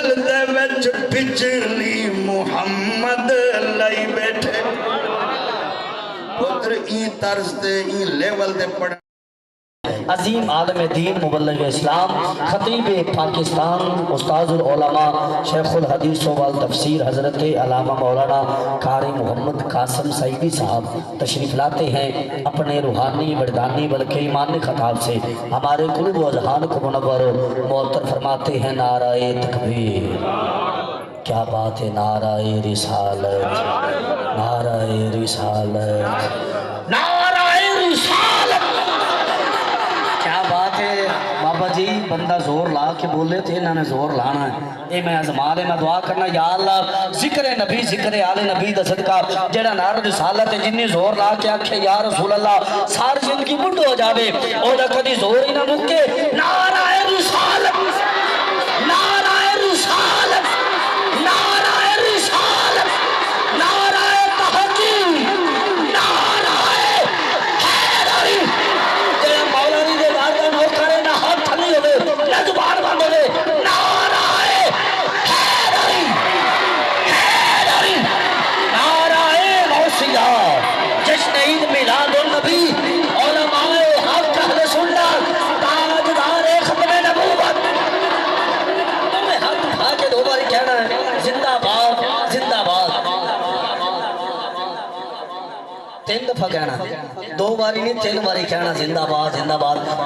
دل دے وچ بجلی محمد لائی بیٹھے پتر این طرز دے این لیول دے پڑھ عظیم عالم دین مبلغ اسلام خطیب پاکستان استاذ العلماء شیخ الحدیث والتفسیر حضرت علامہ مولانا قاری محمد قاسم سعیدی صاحب تشریف لاتے ہیں اپنے روحانی وجدانی بلکہ ایمانی خطاب سے ہمارے قلوب و اذہان کو منور و معطر فرماتے ہیں نعرہ تکبیر کیا بات ہے نعرہ رسالت نعرہ رسالت نعرہ رسالت کیا بات ہے بابا جی بندہ زور لا کے بولے تھے انہوں نے زور لانا ہے اے میں ازمالے میں دعا کرنا یا اللہ ذکر نبی ذکر آل نبی دا صدقہ جڑا نعرہ رسالت ہے جنہیں زور لا کے آکھے یا رسول اللہ ساری زندگی بڑھ ہو جاوے اور دا کدی زور ہی نہ مکے نعرہ رسالت نعرہ رسالت نعرہ رسالت نعرہ تحقیق نعرہ حیدری جڑا مولانا دے لارے نو کرے نہ ہاتھ نہیں ہوئے نہ زبان بند ہوئے نعرہ حیدری حیدری نعرہ غوثیہ جشن عید میلاد النبی علماء حق اہل سنت تاجدار ختم نبوت تمہیں ہاتھ اٹھا کے دو باری کہنا ہے زندہ باد زندہ باد تین دفعہ کہنا دو باری نہیں تین باری کہنا زندہ باد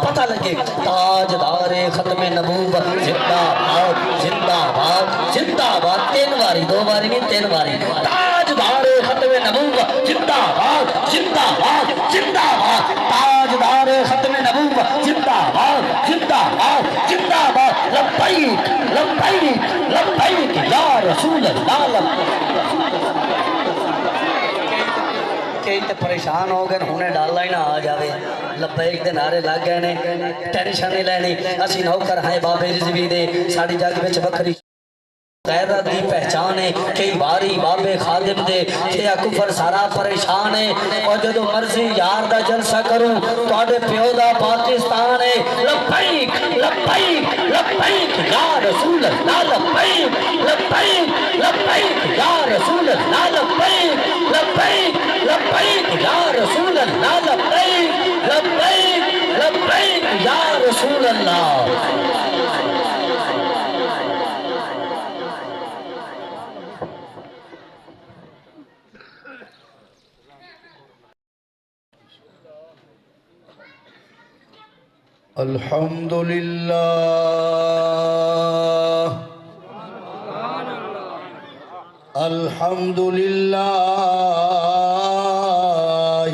پتہ لگے تاجدار ختم نبوت زندہ باد تین باری دو باری نہیں تین باری تاجدار ختم نبوت زندہ باد تاجدار ختم نبوت زندہ باد لبیک لبیک لبیک یا رسول اللہ کئی تے پریشان ہو گئے انہیں ڈالا ہی نہ آ جاوے لبیک دے نعرے لگ گئے نے ٹینشن نہیں لینی اسی نوکر ہیں بابے رضوی دے ساڑی جگ وچ بکری غیرت دی پہچان ہے کئی باری بابے خادم دے کیا کفر سارا پریشان ہے اور جدو مرضی یار دا جلسہ کروں تو آڈے پیو دا پاکستان ہے لبیک لبیک لبیک یا رسول اللہ لبیک لبیک لبیک یا رسول اللہ لبیک لبیک لبیک یا رسول اللہ لبیک لبیک لبیک یا رسول اللہ الحمدللہ الحمدللہ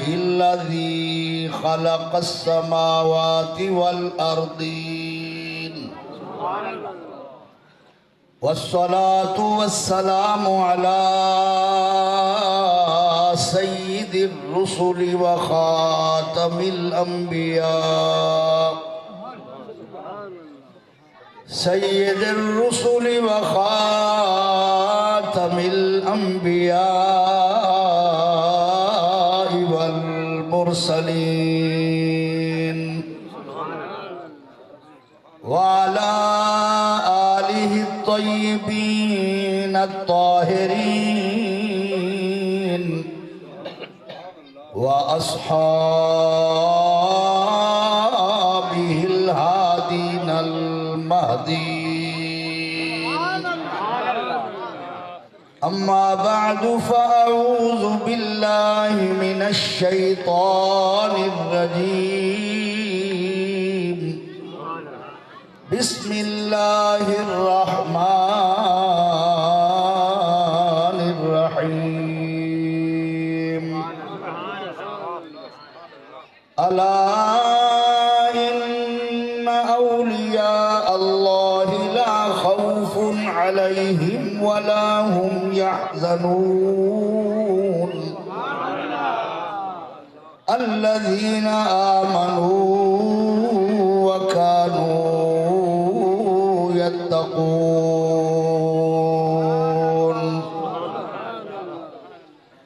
الذی خلق السماوات والأرضین والصلاة والسلام على سید الرسل وخاتم الانبیاء سید الرسل وخاتم الانبیاء والمرسلین وعلى آلہ الطیبین الطاہرین وأصحابه الهادين المهديين أما بعد فأعوذ بالله من الشيطان الرجيم بسم الله الرحمن الرحيم ألا إن أولياء الله لا خوف عليهم ولا هم يحزنون الذين آمنوا وكانوا يتقون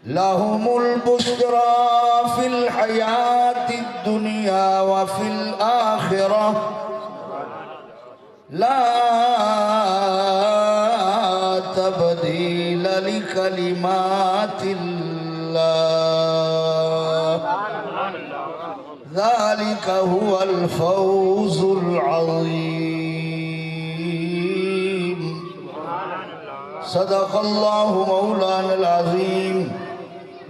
لهم البشرى في الحياة الدنيا وفي الآخرة لا لكلمات الله ذلك هو الفوز العظيم صدق الله مولانا العظيم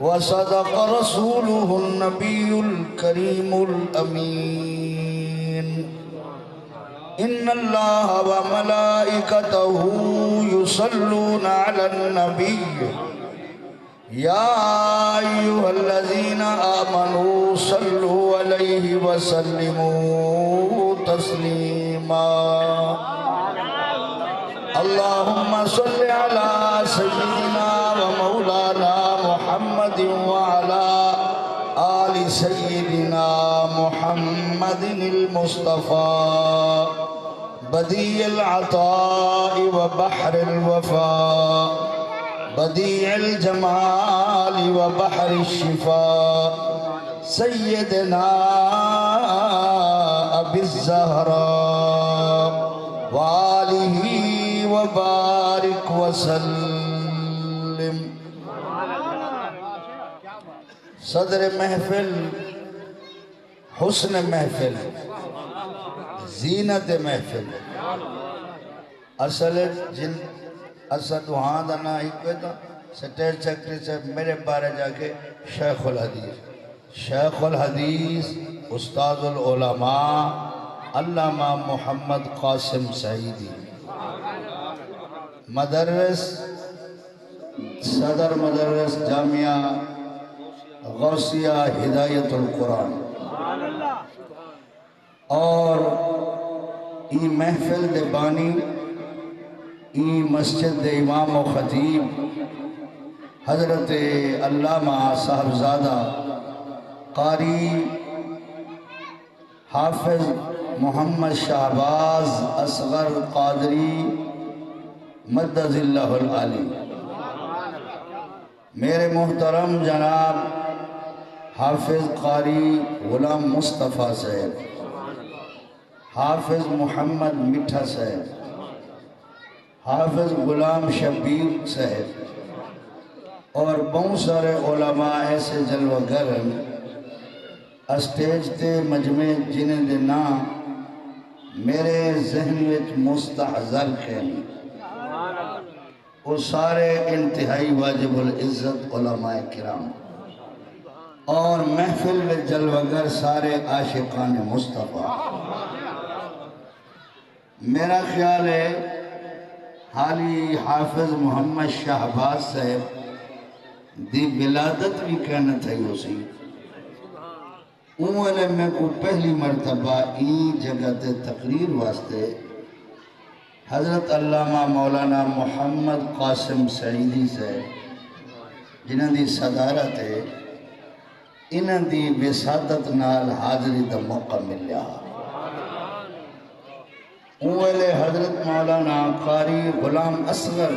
وصدق رسوله النبي الكريم الأمين إن الله وملائكته يصلون على النبي يا أيها الذين آمنوا صلوا عليه وسلموا تسليما اللهم صل على سيدنا ومولانا محمد وعلى آل سيدنا محمد المصطفى بديع العطاء وبحر الوفاء بديع الجمال وبحر الشفاء سيدنا أبي الزهراء وآله وبارك وسلم صدر محفل حسن محفل زینت محفل اصل جن اسد وہاں دانا ایک دا سٹیج سیکٹری سے میرے بارے جا کے شیخ الحدیث استاد العلماء علامہ محمد قاسم سعیدی مدرس صدر مدرس جامعہ غوثیہ ہدایت القرآن اور ای محفل دے بانی ای مسجد دے امام و خطیب حضرت علامہ صاحبزادہ قاری حافظ محمد شہباز اصغر قادری مدد اللہ العالی میرے محترم جناب حافظ قاری غلام مصطفیٰ صاحب حافظ محمد مٹھا صاحب حافظ غلام شبیر صاحب اور بہت سارے علماء ایسے جلوگر اسٹیج تے مجمع جنہیں دے نام میرے ذہن وچ مستحضر ہیں وہ سارے انتہائی واجب العزت علماء کرام اور محفل میں جلوگر سارے عاشقان مصطفیٰ میرا خیال ہے حالی حافظ محمد شہباز صاحب دی ولادت بھی کہنا تھئی اسی اولے میں کو پہلی مرتبہ ای جگہ تے تقریر واسطے حضرت علامہ مولانا محمد قاسم سعیدی سے جنہاں دی صدارت ہے انہاں دی وسادت نال حاضری دا موقع ملیا اولے حضرت مولانا قاری غلام اصغر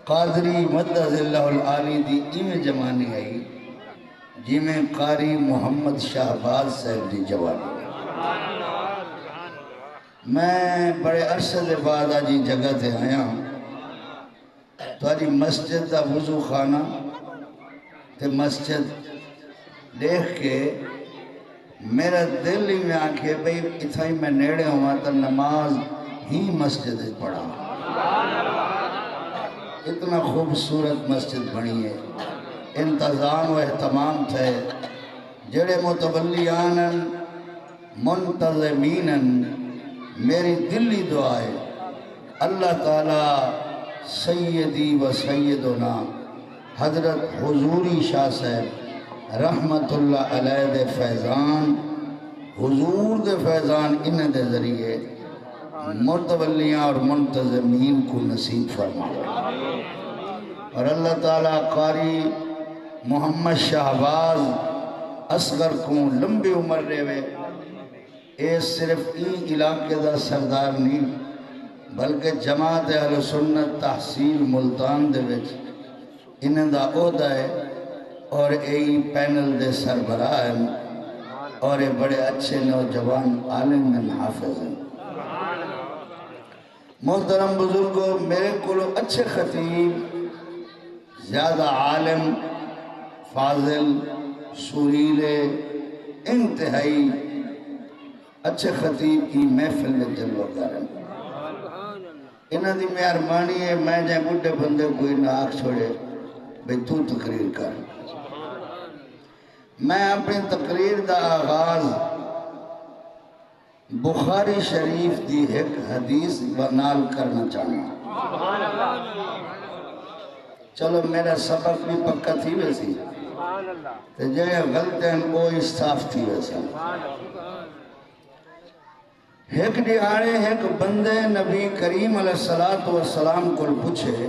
قادری مدد اللہ العالی دی ایمیں جمانی آئی جی میں قاری محمد شہباز صاحب دی جوانی میں بڑے عرصے دے بعد آجی جگہ تے آیا تو آجی مسجد دا وضو خانہ تے مسجد دیکھ کے میرا دل ہی میں آنکھے بھئی اتھائی میں نیڑے ہوا تا نماز ہی مسجد پڑھا اتنا خوبصورت مسجد بنی ہے انتظام و اہتمام تھے جڑے متولیان منتظمین میری دلی دعا ہے اللہ تعالیٰ سیدی و سیدنا حضرت حضوری شاہ صاحب رحمت اللہ علیہ دے فیضان حضور دے فیضان انہیں دے ذریعے متولیاں اور منتظمین کو نصیب فرمائے اور اللہ تعالیٰ قاری محمد شہباز اصغر کو لمبی عمر رہے ہوئے اے صرف ای علاقے دا سردار نہیں بلکہ جماعت اہل سنت تحصیل ملتان دے وچ انہیں دا عہدہ ہے اور اے پینل دے سربراہ ہیں اور اے بڑے اچھے نوجوان عالم میں حافظ ہیں محترم بزرگوں میرے کو اچھے خطیب زیادہ عالم فاضل سریلے انتہائی اچھے خطیب کی محفل میں جلوہ کریں انہاں دی مہربانی ہے میں جائے بڑھے بندے کوئی نہ آنکھ چھوڑے بھئی تو تقریر کر میں اپنی تقریر دا آغاز بخاری شریف دی ایک حدیث نال کرنا چاہنا چلو میرا سبق بھی پکا تھی ویسی تے جائے غلط ہیں وہ استاف تھی ویسا ایک دیہاڑے ایک بندے نبی کریم علیہ السلام کو پوچھے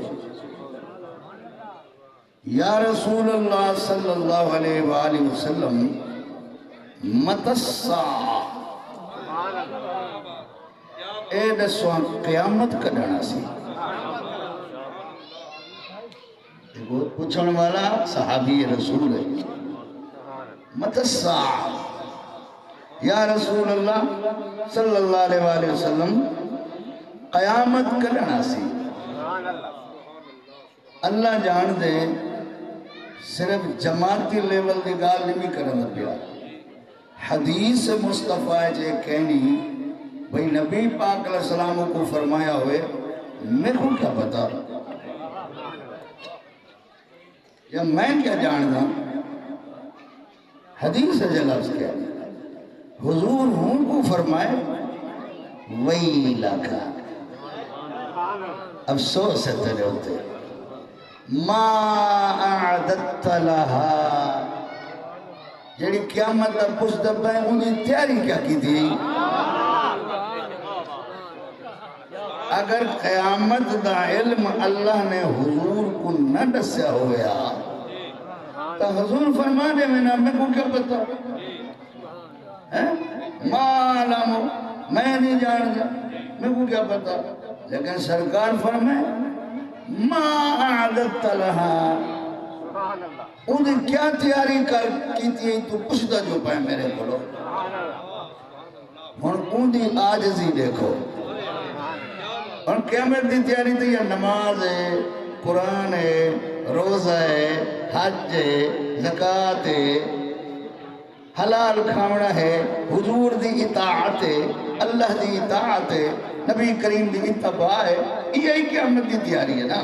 یا رسول اللہ صلی اللہ علیہ وآلہ وسلم متی الساعہ اے دسوان قیامت کڈنا سی پوچھن والا صحابی رسول ہے متی الساعہ یا رسول اللہ صلی اللہ علیہ وآلہ وسلم قیامت کڈنا سی اللہ جان دے صرف جماعتی لیول دی گال نہیں کرنا پیا حدیث مصطفیٰ جے کہنی بھئی نبی پاک علیہ السلام کو فرمایا ہوئے میرے کو کیا پتا یا میں کیا جاننا حدیث جے لفظ کیا حضور ہوں کو فرمائے ویلکا افسوس ہے تیرے ہوتے ما اعددت لہا جیڑی قیامت دا پوچھ دبا ہے انہیں تیاری کیا کی تھی اگر قیامت دا علم اللہ نے حضور کو نہ دسیا ہویا تو حضور فرما دے میں کو کیا پتا ما علمو میں نہیں جان جا میں کو کیا پتا لیکن سرکار فرمائے ما اعددت لہا انہیں کیا تیاری کی تھی تو پوچھتا جو پائے میرے بولو انہیں آجزی دیکھو اور قیامت دی تیاری تھی یا نماز ہے قرآن ہے روزہ ہے حج ہے زکاة ہے حلال کھامنا ہے حضور دی اطاعت ہے اللہ دی اطاعت ہے نبی کریم دی اتباع ہے یہی قیامت دی تیاری ہے نا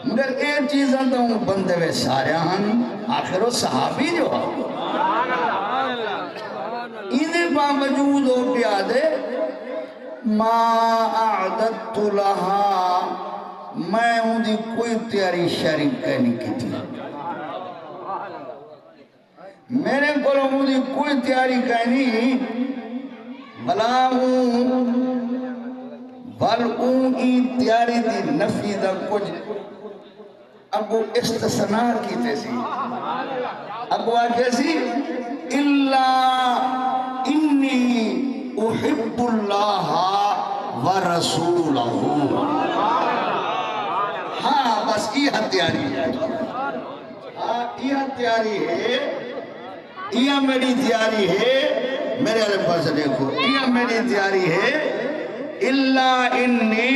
مگر ایک چیز آتا ہوں بندے وے سارے ہن آخر وہ صحابی جو انہیں باوجود ہو پیادے ما اعددت لہا میں ہوں دی کوئی تیاری شریک کہنی کی تھی میرے کو ہوں دی کوئی تیاری کہنی بلا ہوں بلعوں کی تیاری دی نفی دا کچھ اب وہ استثناء کی تیسی اب وہ کیسی اللہ انی احب اللہ ورسولہ ہاں بس یہ تیاری ہے یہ تیاری ہے یہ میری تیاری ہے میرے علیہ پاس دیکھو یہ میری تیاری ہے اللہ انی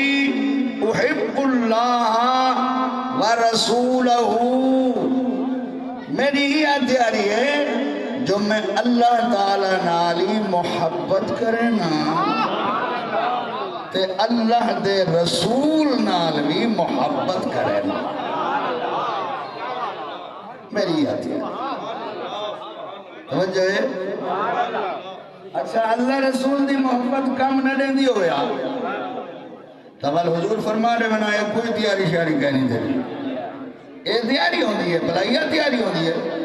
احب اللہ ورسولہ میری یہ تیاری ہے جو میں اللہ تعالیٰ نالی محبت کرنا تے اللہ دے رسول نال بھی محبت کرنا میری یہ تیاری توجہ ہے اچھا اللہ رسول دی محبت کم نہ دیں دی ہویا تبال حضور فرما رہے میں نے کوئی تیاری شاری کہنی دے اے تیاری ہوندی ہے بھلا یہ تیاری ہوندی ہے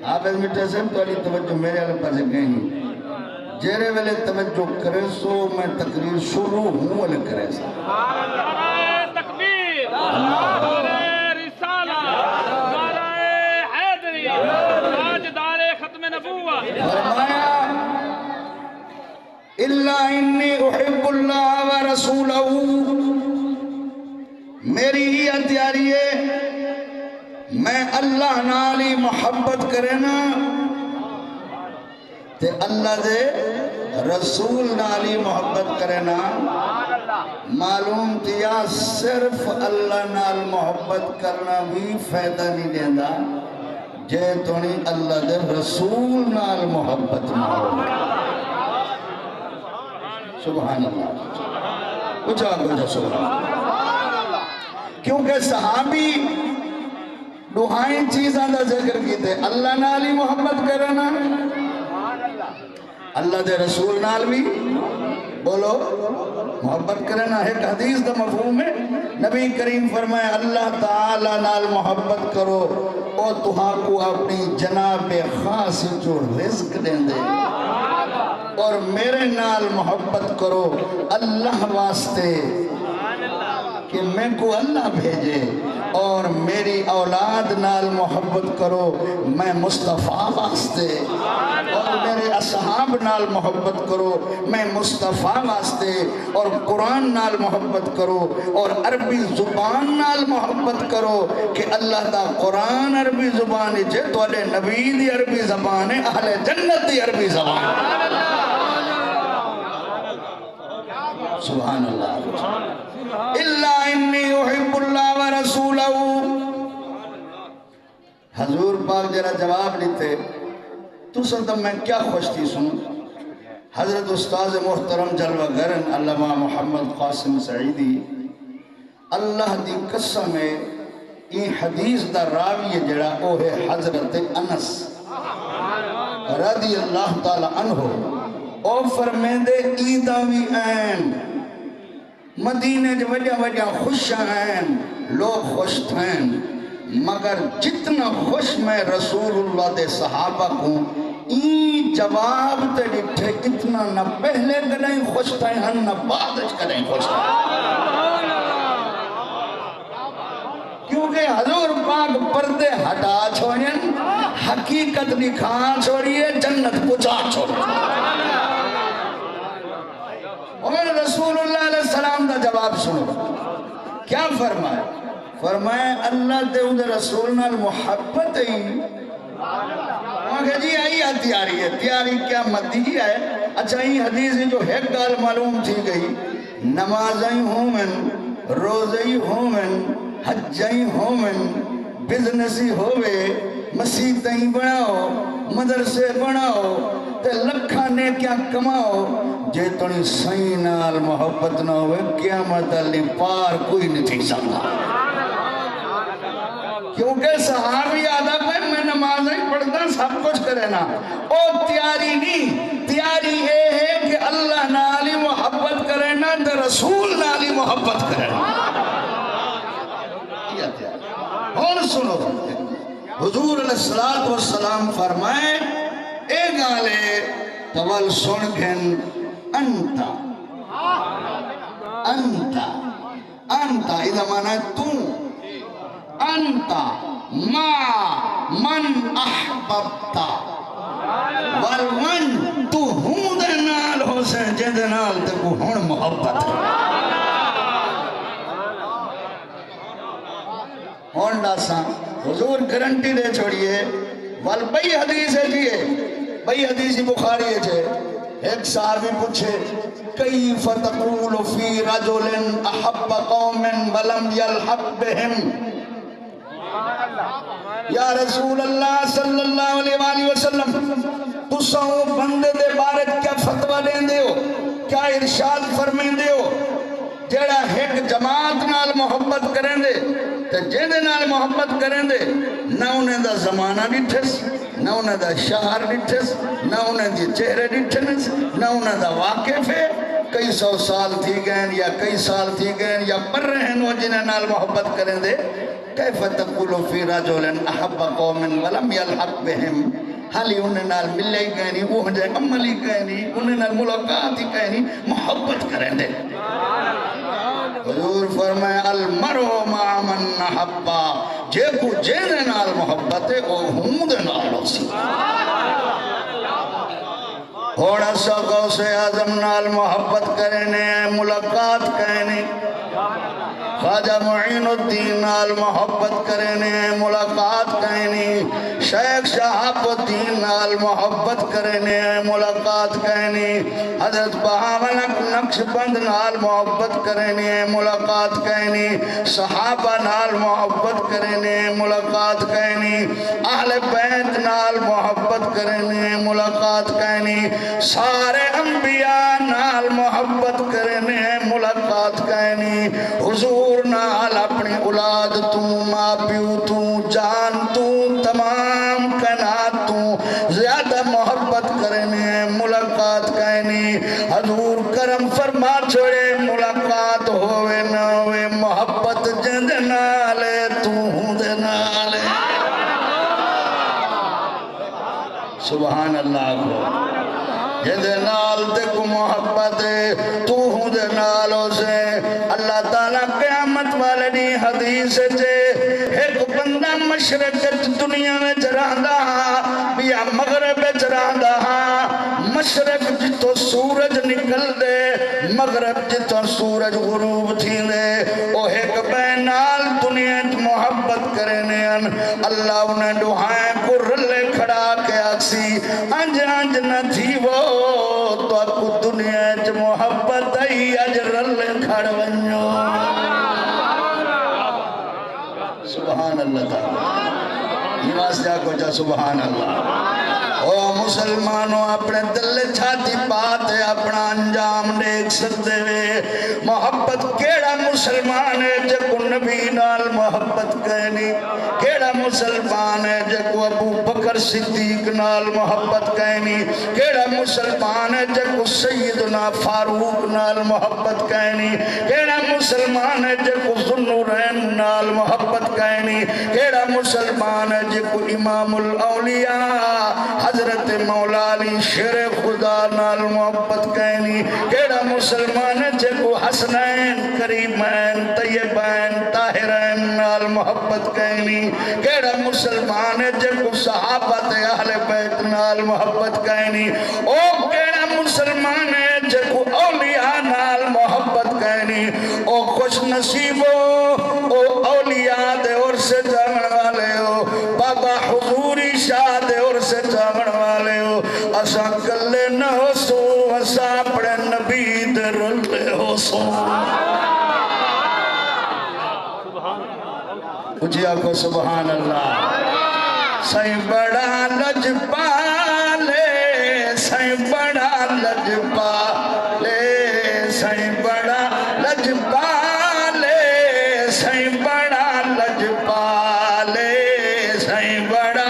آپ اس مٹھے سے تو علی توجہ میرے علیہ پاس کہیں جیرے والے توجہ کرے سو میں تقریر شروع ہوں والے کرے سا تکبیر نعرہ رسالہ نعرہ حیدری تاجدار ختم نبوت فرمایا اللہ انی احب اللہ ورسولہ میری یہ تیاری ہے میں اللہ نالی محبت کرنا تے اللہ دے رسول نالی محبت کرنا معلوم تیا صرف اللہ نال محبت کرنا بھی فائدہ نہیں دینا جے تونی اللہ دے رسول نال محبت نہ ہو سبحان اللہ کچھ آگے سبحان اللہ کیونکہ صحابی دعائیں چیزاں دا ذکر کیتے اللہ نال ہی محبت کرنا اللہ دے رسول نال بھی بولو محبت کرنا ایک حدیث دا مفہوم ہے نبی کریم فرمائے اللہ تعالیٰ نال محبت کرو اور تہاں کو اپنی جناب خاص جو رزق دیں دے اور میرے نال محبت کرو اللہ واسطے کہ میں کو اللہ بھیجے اور میری اولاد نال محبت کرو میں مصطفیٰ واسطے اور میرے اصحاب نال محبت کرو میں مصطفیٰ واسطے اور قرآن نال محبت کرو اور عربی زبان نال محبت کرو کہ اللہ دا قرآن عربی زبان ہے تو اڈے نبی دی عربی زبان ہے اہل جنت دی عربی زبان سبحان اللہ اللہ انی احب اللہ ورسولہ حضور پاک جرا جواب لیتے تو سنتا میں کیا خوش تھی سنوں حضرت استاذ محترم جلوہ گرن علامہ محمد قاسم سعیدی اللہ دی قسم ہے یہ حدیث دا راوی جڑا وہ ہے حضرت انس رضی اللہ تعالی عنہ او فرمیندے عیدہ بھی این مدینہ جو وجہ وجہ خوش ہیں لوگ خوش تھیں مگر جتنا خوش میں رسول اللہ دے صحابہ کو این جواب تے ڈٹھے اتنا نہ پہلے کدیں خوش تھیں ہن نہ بعد کدیں خوش تھیں کیونکہ حضور پاک پردے ہٹا چھوڑیں حقیقت دکھا چھوڑیے جنت پچا چھوڑیے اور رسول اللہ علیہ السلام دا جواب سنو کیا فرمائے فرمائے اللہ دے ان رسول نال محبت ہی جی آئی تیاری ہے تیاری کیا مدی ہے اچھا ہی حدیث جو ایک گال معلوم تھی گئی نمازیں ہوں من روزیں ہوں من حجیں ہوں من بزنسی ہوئے مسیحتیں بناؤ مدرسے بناؤ تے لکھا نے کیا کماؤ جے تونی سائیں نال محبت نہ ہوئے قیامت علی پار کوئی نہیں تھی سکتا کیونکہ صحابی آدھا پہ میں نمازیں پڑھتا سب کچھ کرے نا او تیاری نہیں تیاری یہ ہے کہ اللہ نالی محبت کرے نا تے رسول نالی محبت کرے نا اور سنو حضور علیہ السلام فرمائے اے گالے تول سنکن انتا انتا انتا اذا مانا تو انتا ما من احببتا والمن تو ہوں دے نال حسین جے دے نال تے کو ہون محبت ہون ڈاسا حضور گرنٹی دے چھوڑیے وال بئی حدیث ہے جیے بئی حدیثی بخاری ہے جے ایک صحابی پوچھے کیف تقول فی رجل احب قوم ولم یلحق بہم یا رسول اللہ صلی اللہ علیہ وآلہ وسلم تو سو بندے دے بارے کیا فتوہ دیں دے ہو کیا ارشاد فرمین دے ہو جیڑا ایک جماعت نال محبت کریں دے تو جیدے نال محبت کریں دے نہ انہیں دا زمانہ ڈٹھس نہ انہیں دا شہر ڈٹھس نہ انہیں دی چہرے ڈٹھنس نہ انہیں دا واقف ہے کئی سو سال تھی گئن یا کئی سال تھی گئن یا پر رہن وہ جنہیں نال محبت کریں دے کیف تقولو فی رجل احب قوم ولم یلحق بہم حالی انہیں نال ملے ہی کہنی وہ جائے عملی کہنی انہیں نال ملاقات ہی کہنی محبت کریں دے حضور فرمائے المرء مع من احبا جے کو جے دے نال محبت ہے وہ ہوں دے نال ہو سی ہوڑا سا غوث اعظم نال محبت کرنے ملاقات کہنے خواجہ معین الدین نال محبت کرنے ملاقات کہنی شیخ شہاب الدین نال محبت کرنے ملاقات کہنی حضرت بہاول نقش بند نال محبت کرنے ملاقات کہنی صحابہ نال محبت کرنے ملاقات کہنی اہل بیت نال محبت کرنے ملاقات کہنی سارے انبیاء نال محبت کرنے ملاقات کہنی حضور نال اپنی اولاد تو ماں پیو تو جان تو تمام کائنات تو زیادہ محبت کرنے ملاقات کہنی حضور کرم فرما چھوڑے ملاقات ہوئے نہ ہوئے محبت جند نالے تو دے نالے سبحان اللہ کو جند نال دے کو محبت تو دے نالوں سے اللہ تعالیٰ قیامت والے دی حدیث سے ایک بندہ مشرق دنیا میں چراندہ بیا مغرب چراندہ مشرق جتو سورج نکل دے مغرب جتو سورج غروب تھی دے او ایک بینال دنیا محبت کرنے اللہ انہیں دعائیں کو رلے کھڑا کے آکسی انج انج نہ تھی وہ تو اکو دنیا محبت ای اج رلے کھڑ ونجو سبحان اللہ تعالی یہ واسطہ کو جا سبحان اللہ او مسلمانوں اپنے دل چھاتی بات ہے اپنا انجام دیکھ سکتے ہوئے محبت کیڑا مسلمان ہے جکو نبی نال محبت کہنی کیڑا مسلمان ہے جکو ابو بکر صدیق نال محبت کہنی کیڑا مسلمان ہے جکو سیدنا فاروق نال محبت کہنی کیڑا مسلمان ہے جکو ذوالنورین نال محبت کہنی کیڑا مسلمان ہے جکو امام الاولیاء حضرت مولا علی شیر خدا نال محبت کہنی کیڑا مسلمان ہے جکو حسنین کریمین طیبین طاہرین نال محبت کہنی کیڑا مسلمان ہے جکو صحابت اہل بیت نال محبت کہنی او کیڑا مسلمان ہے جکو اولیاء نال محبت کہنی او خوش نصیبو او اولیاء دے اور سے جاگن والے ہو بابا حضوری شاہ دے اور سے جاگن والے ہو اساں کلے نہ ہو سو اساں اپنے نبی دے رلے ہو سو اچھی آکھو سبحان اللہ سائیں بڑا لج پالے سائیں بڑا لج پالے سائیں بڑا لج پالے سائیں بڑا لج پالے سائیں بڑا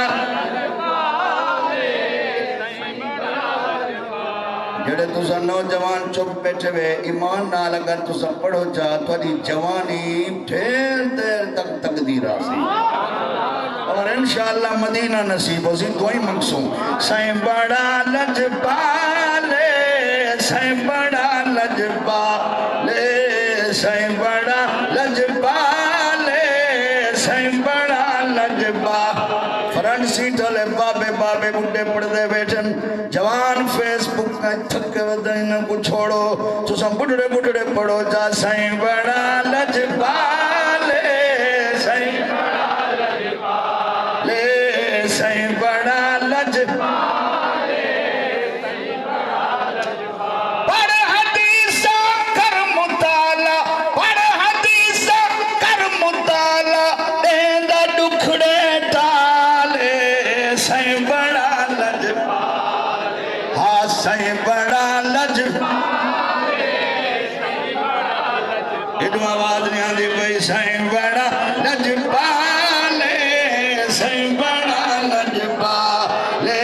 جڑے تُسا نوجوان چپ بیٹھے ہوئے ایمان نال اگر تُسا پڑھو جا تو ادھی جوانی ٹھیر دیر تک تقدیر آسی اور انشاءاللہ مدینہ نصیب ہو سی کوئی مقصوم سائیں بڑا لج پالے سائیں بڑا لج پالے سائیں بڑا لج پالے سائیں بڑا لج پالے فرنٹ سیٹ والے بابے بابے بڑھے پڑھتے بیٹھن جوان فیس بک کا تھکے ودائنہ کو چھوڑو تو سب بڑھے بڑھے پڑھو جا سائیں بڑا لج پالے سائیں بڑا لج پالے سائیں بڑا لج پالے سائیں بڑا لج پالے پڑھ حدیثہ کر مطالعہ پڑھ حدیثہ کر مطالعہ دیندہ دکھڑے ٹالے سائیں بڑا لج پالے ہاں سائیں بڑا لج پالے سائیں بڑا لج پالے ادھو آواز نہیں آدھی بھئی سائیں بڑا لج پالے سائیں بڑا لج پالے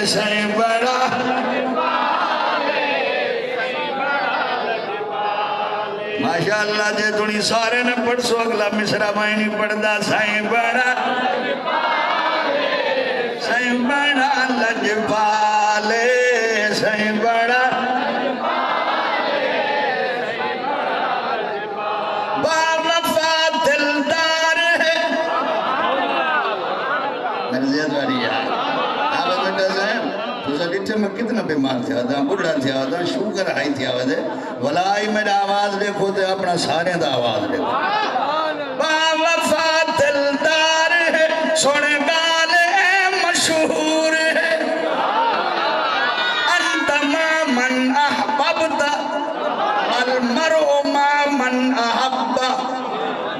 سائیں بڑا لج پالے سائیں بڑا لج پالے ماشاءاللہ جے تھوڑی سارے نے پڑھ سو اگلا مصرہ بھائی نہیں پڑھ دا سائیں بڑا لج پالے سائیں بڑا لج پالے سائیں بڑا لج پالے سائیں بڑا لج پالے باوفا دلدار ہے میرے زیادہ رہی ہے آپ بیٹا صاحب تو سا بیٹھے میں کتنا بیمار تھا دا بڑھا تھا دا شوگر ہائی تھا وے ولائی میرا آواز دیکھو تے اپنا سارے دا آواز دیکھو با وفا دلدار ہے سونے گال مشہور ہے انت ما من احببت المرء ما من احب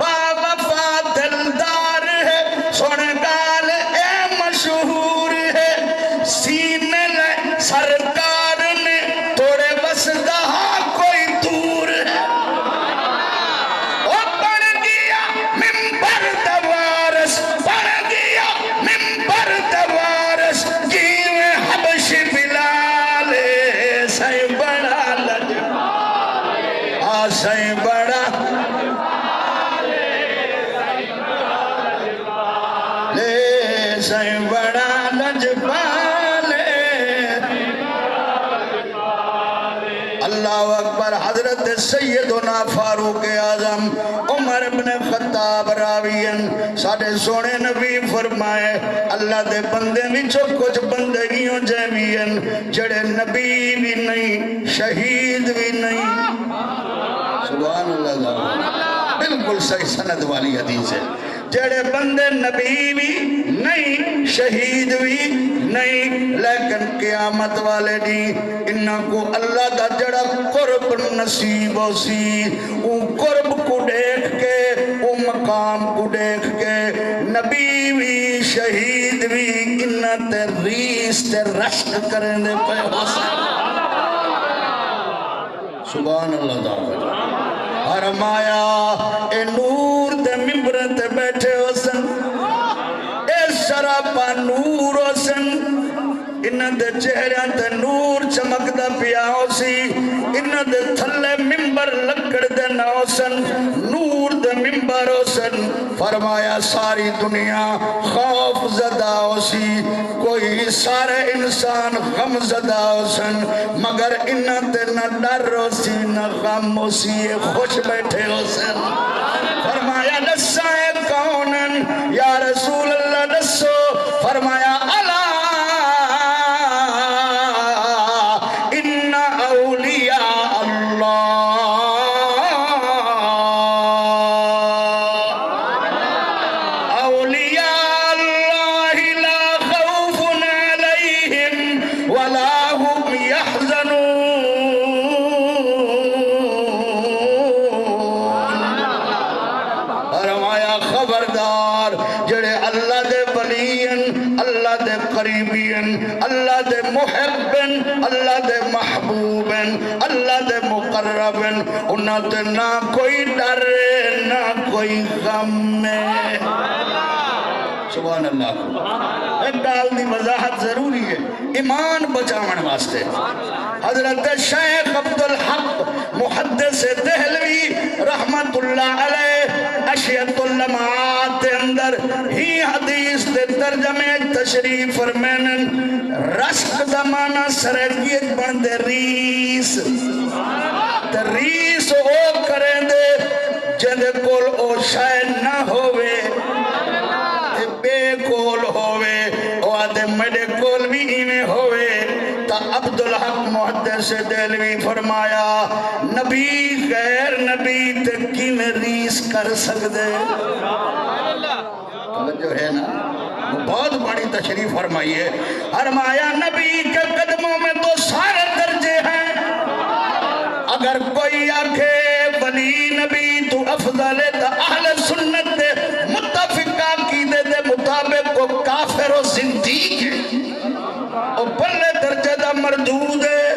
با وفا دلدار ہے سونے گال مشہور ہے سینے لے سرکار نے توڑے بس دہا کوئی دور ہے وہ بڑھ گیا ممبر دوارس بڑھ گیا ممبر دوارس جیوے حبش بلال سائے بڑا لجبال سائے بڑا لے سائے بڑا لجبال اللہ اکبر حضرت سیدنا فاروق اعظم عمر بن خطاب راوین ساڑھے سونے نبی فرمائے اللہ دے بندے وچوں کچھ بندگیوں جیوین جڑے نبی بھی نہیں شہید بھی نہیں سبحان اللہ بالکل صحیح سند والی حدیث ہے جڑے بندے نبی بھی نہیں شہید بھی نہیں لیکن قیامت والے دی انہاں کو اللہ دا جڑا قرب نصیب ہو سی او قرب کو دیکھ کے او مقام کو دیکھ کے نبی بھی شہید بھی انہاں تے ریس تے رشک کریں دے پہ ہو سکتا سبحان اللہ تعالیٰ فرمایا اے نور دے ممبر تے بیٹھے ہو سن اے شرابہ نور ہو سن انہاں دے چہرے تے نور چمکدا پیا ہو سی انہاں دے تھلے ممبر لکڑ دے نہ ہو سن نور دے ممبر ہو سن فرمایا ساری دنیا خوف زدہ ہو سی کوئی سارے انسان غم زدہ ہو سن مگر انہاں تے نہ ڈر ہو سی نہ غم ہو سی خوش بیٹھے ہو سن فرمایا نسائے کونن یا رسول اللہ نسو فرمایا اللہ اللہ دے محبن اللہ دے محبوبن اللہ دے مقربن انہاں تے نہ کوئی ڈر نہ کوئی غم ہے سبحان اللہ ایک ڈال دی وضاحت ضروری ہے ایمان بچاون واسطے حضرت شیخ عبدالحق محدث دہلوی رحمت اللہ علیہ اشیت اللمعات اندر ہی حدیث دے ترجمے تشریف فرمینن رشک زمانہ سرگیت بندے ریس ریس او کریں دے جندے کول او شاید نہ ہوئے بے کول ہوئے او آدھے مڈے کول بھی ایمیں ہوئے تا عبدالحق محدث دہلوی فرمایا نبی غیر نبی تکی میں ریس کر سکتے توجہ ہے نا بہت بڑی تشریف فرمائی ہے فرمایا نبی کے قدموں میں تو سارے درجے ہیں اگر کوئی آکھے ولی نبی تو افضل ہے تا اہل سنت دے متفقہ کی دے مطابق کو کافر و زندیق ہے اور پلے درجے دا مردود ہے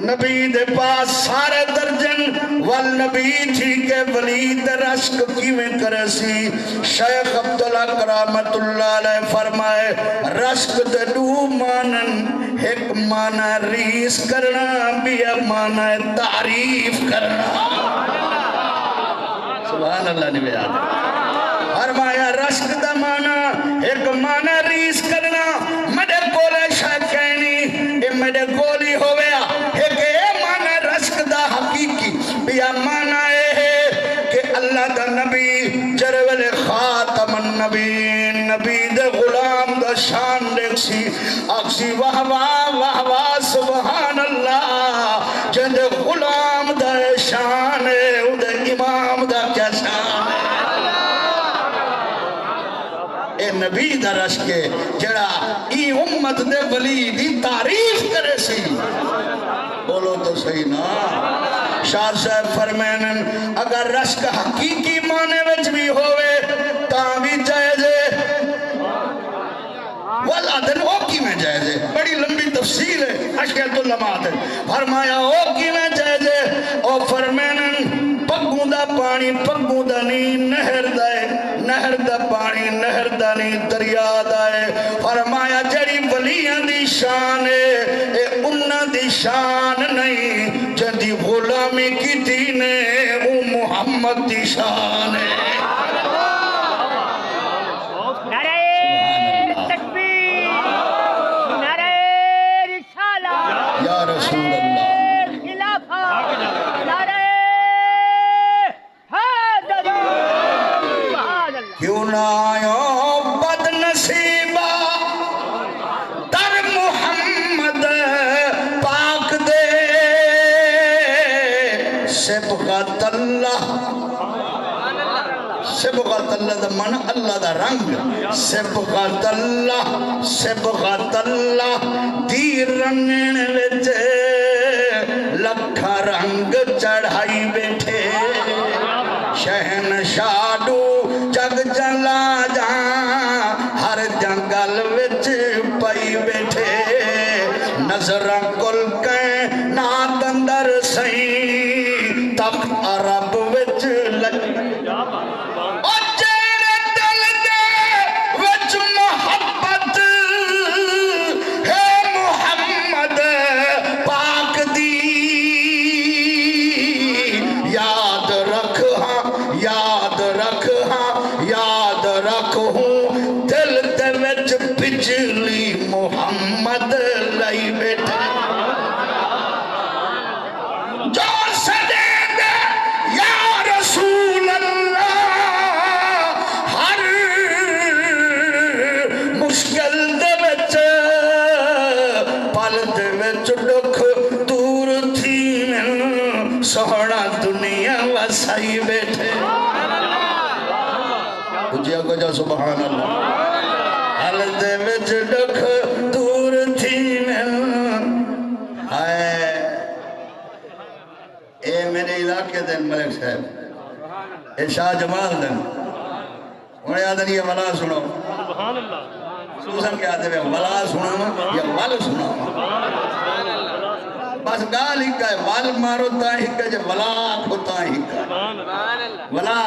نبی دے پاس سارے درجن والنبی ٹھیک ہے ولی دے رشک کیویں کرے سی شیخ عبدالحق رحمت اللہ علیہ فرمائے رشک دے دو مانن ایک معنی ریس کرنا بھی معنی تعریف کرنا سبحان اللہ نے بیان فرمایا رشک دا معنی ایک معنی ریس کرنا مڈے کولے شاکینی اے مڈے کولی ہویا ایک اے معنی رشک دا حقیقی بیا معنی ہے کہ اللہ دا نبی جرول خاتم النبی نبی دے غلام دا شان دیکھ سی اکسی واہ واہ واہ واہ سبحان اللہ جند غلام دا شان ہے دے امام دا کیا شان ہے اے نبی دا رشکے جڑا ای امت دے ولی دی تعریف کرے سی بولو تو صحیح نا شاہ صاحب فرمینن اگر رشک حقیقی مانے وچ بھی ہوئے تاں بھی جائزے والعدن او کی میں جائزے بڑی لمبی تفصیل ہے اشکیت علماء ہے فرمایا او کی میں جائزے او فرمینن پگوں دا پانی پگوں دا نہیں نہر دائے نہر دا پانی نہر دا نہیں دریا دائے فرمایا جڑی ولیاں دی شان ہے اے انہاں دی شان نہیں جدی غلامی کی دین ہے او محمد دی شان ہے نعرہ تکبیر نعرہ رسالہ یا رسول اللہ خلافہ نعرہ حیدری سبحان اللہ کیوں نہ آئو بد نصیبہ در محمد پاک دے سبغت اللہ سبغت اللہ دا من اللہ دا رنگ سبغت اللہ دی رنگن وچ لکھا رنگ چڑھائی بیٹھے شہنشاہو جگ جلا جا ہر جنگل وچ پئی بیٹھے نظراں کل کائنات اندر سہیں تخت عرب وچ لگ او جیڑے دل دے وچ محبت ہے محمد پاک دی یاد رکھ ہاں یاد رکھ ہاں یاد رکھ ہوں دل دے وچ بجلی محمد لائی بیٹھے جو سدے دے یا رسول اللہ ہر مشکل دے وچ پل دے وچ دکھ دور تھی میں سوہنا دنیا وسائی بیٹھے اجیا کو جا سبحان اللہ پل دے وچ دکھ دور تھی میں آئے اے میرے علاقے دن ملک صاحب اے شاہ جمال دن انہیں یاد نہیں یہ ولا سنو سوزن کے آتے ہیں ولا سنو یا ول سنو بس گال ہی کا ہے ول مارو تا ہی کا جب ولا کھوتا ہی کا ولا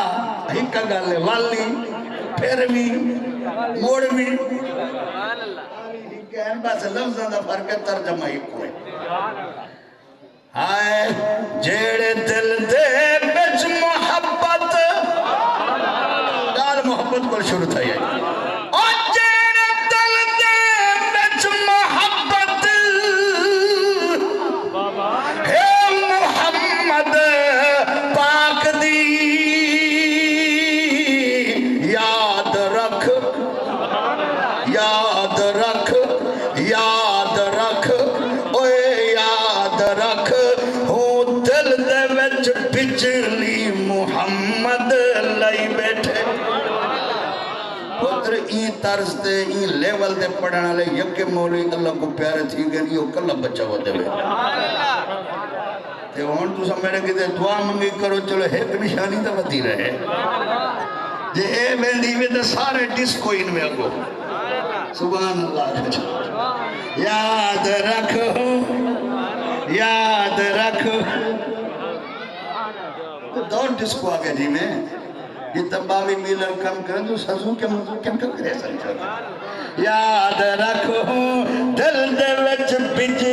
ہی کا گال ہے والی پھر بھی موڑ بھی بس لفظاں دا فرق ترجمہ ہی کوئی آئے جیڑے دل دے بچ محبت گال محبت کو شروع تھا یہ اور جیڑے دل دے بچ محبت ہے محمد پاک دی یاد رکھ یاد رکھ یاد رکھ اوے یاد رکھ ہوں دل دے وچ بجلی محمد لائی بیٹھے پتر این طرز دے این لیول دے پڑھنا لے یکے مولی اللہ کو پیارے تھی گئے یہ کلہ بچہ ہوتے ہوئے تے ہون تو سب میرے کہتے دعا منگی کرو چلو ایک نشانی تا بتی رہے جے اے مہندی میں تے سارے ڈسکو ان میں اگو سبحان اللہ یاد رکھو یاد رکھو دور ڈسکو آگے جی میں یہ تباوی میلر کم کریں تو سزو کے منظور کم کرے سمجھا یاد رکھو دل دے وچ بج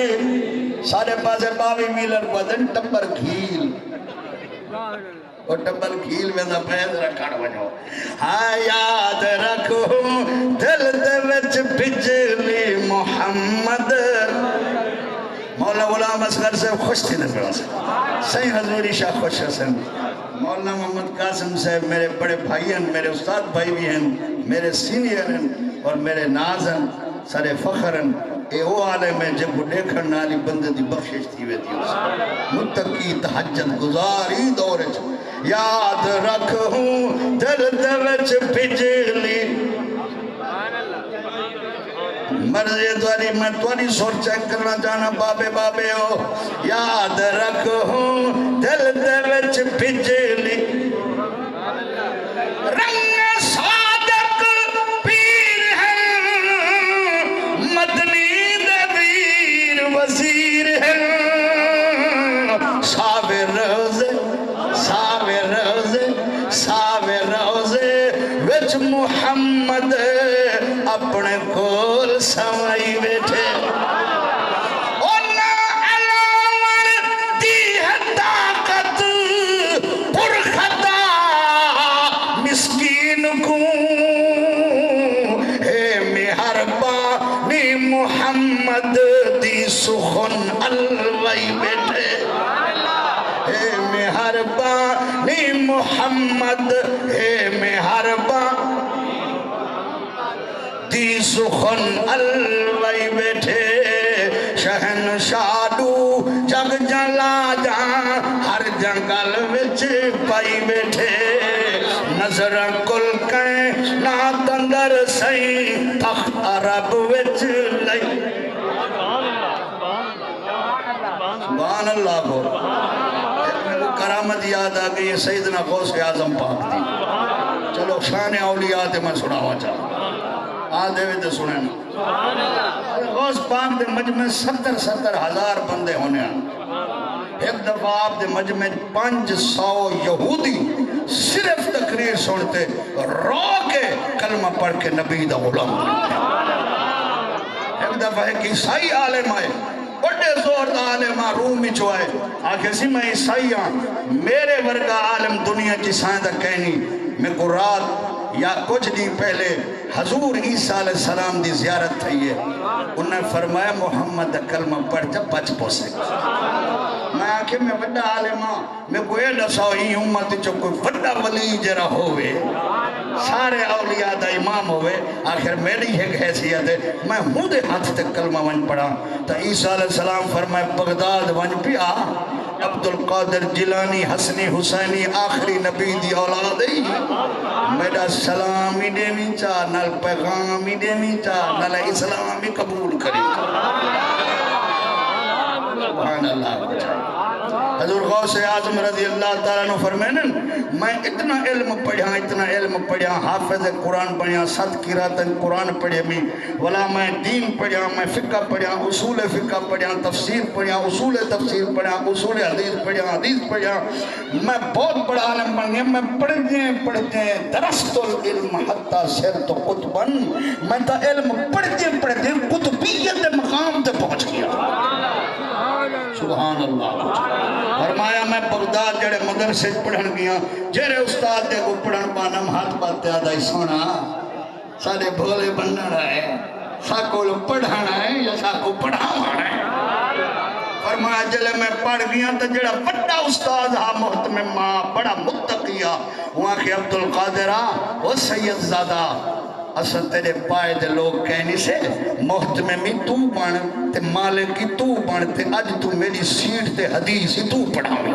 سارے پاسے باوی میلر کو دن ٹپر کھیل اور ٹپر کھیل میں دا پید رکھڑ بنو ہاں یاد رکھو دل دے وچ بجلی محمد مولا غلام اصغر سے خوش تھی نہ صحیح حضوری شاہ خوش حسن مولانا محمد قاسم صاحب میرے بڑے بھائی ہیں، میرے استاد بھائی بھی ہیں، میرے سینئر ہیں اور میرے ناز ہیں، سارے فخر ہیں۔ اے وہ عالم ہے جب وہ دیکھن نالی بندے دی بخشش تھی وے دی اس متقی تہجد گزاری دور یاد رکھوں دل وچ بجلی مرضی دواری میں تواری سور چیک کرنا چاہنا بابے بابے ہو یاد رکھوں دل وچ بجلی رنگ صادق پیر ہے مدنی دبیر وزیر ہے صابر روزے صابر روزے صابر روزے وچ محمد اپنے کول سمائی بیٹھے محمد دی سخن الوائی بیٹھے اے مہربانی محمد اے مہربان دی سخن الوائی بیٹھے شہنشاہ جگ جلا جان ہر جنگل وچ پائی بیٹھے نظر کل کہیں نات اندر سائیں تخت عرب وچ لئی سبحان اللہ کو کرامت یاد آگئی ہے سیدنا غوث اعظم پاک دی چلو شان اولیاء تے میں سناوا چاہا آدھے وے تے سنیں غوث پاک دے مجمع 70,000 بندے ہونے ہیں ایک دفعہ آپ دے مجمع 500 یہودی صرف تقریر سنتے رو کے کلمہ پڑھ کے نبی دا غلام ایک دفعہ ایک عیسائی عالم آئے بڑے زور دا عالم رومی چوائے آکھے سی میں عیسائی ہاں میرے ورگا عالم دنیا کی سائندہ کہنی میں کو رات یا کچھ دن پہلے حضور عیسیٰ علیہ السلام دی زیارت تھی ہے انہوں نے فرمایا محمد کلمہ پڑھ جب بچ پوسے میں آنکھیں میں بڑا عالمہ میں کوئی نساؤ ہی امت جو کوئی بڑا ولی جرہ ہوئے سارے اولیاء دا امام ہوئے آخر میری ایک حیثیت ہے میں ہوں دے ہاتھ تک کلمہ ون پڑھا تو عیسیٰ علیہ السلام فرمائے بغداد ون پیا عبدالقادر جیلانی حسنی حسینی آخری نبی دی اولاد ہے میرا سلام ہی دینی چاہ نل پیغام ہی دینی چاہ نل اسلام ہی قبول کری سبحان اللہ حضور غوث اعظم رضی اللہ تعالیٰ نے فرمائے میں اتنا علم پڑھا حافظ قرآن پڑھا 7 قراتیں قرآن پڑھے بھی ولا میں دین پڑھا میں فقہ پڑھا اصول فقہ پڑھا تفسیر پڑھا اصول تفسیر پڑھا اصول حدیث پڑھا میں بہت بڑا عالم بن گیا میں پڑھتے درست العلم حتی سرت قطبن میں تا علم پڑھتے قطبیت مقام تے پہنچ گیا سبحان اللہ فرمایا میں بغداد جڑے مدرسے پڑھن گیا جڑے استاد دے کو پڑھن پانم ہاتھ پاتے آدھائی سونا سارے بھولے بننا رہے ساکو پڑھانا ہے یا ساکو پڑھانا ہے فرمایا جلے میں پڑھ گیا تو جڑا بڑا استاد ہاں محتمم بڑا متقیہ وہاں کہ عبدالقادرہ وہ سید زادہ اصل تیرے پائے دے لوگ کہنی سے محتممی تو بان تے مالکی تو بان تے اج تو میری سیٹ تے حدیث ہی تو پڑھاویں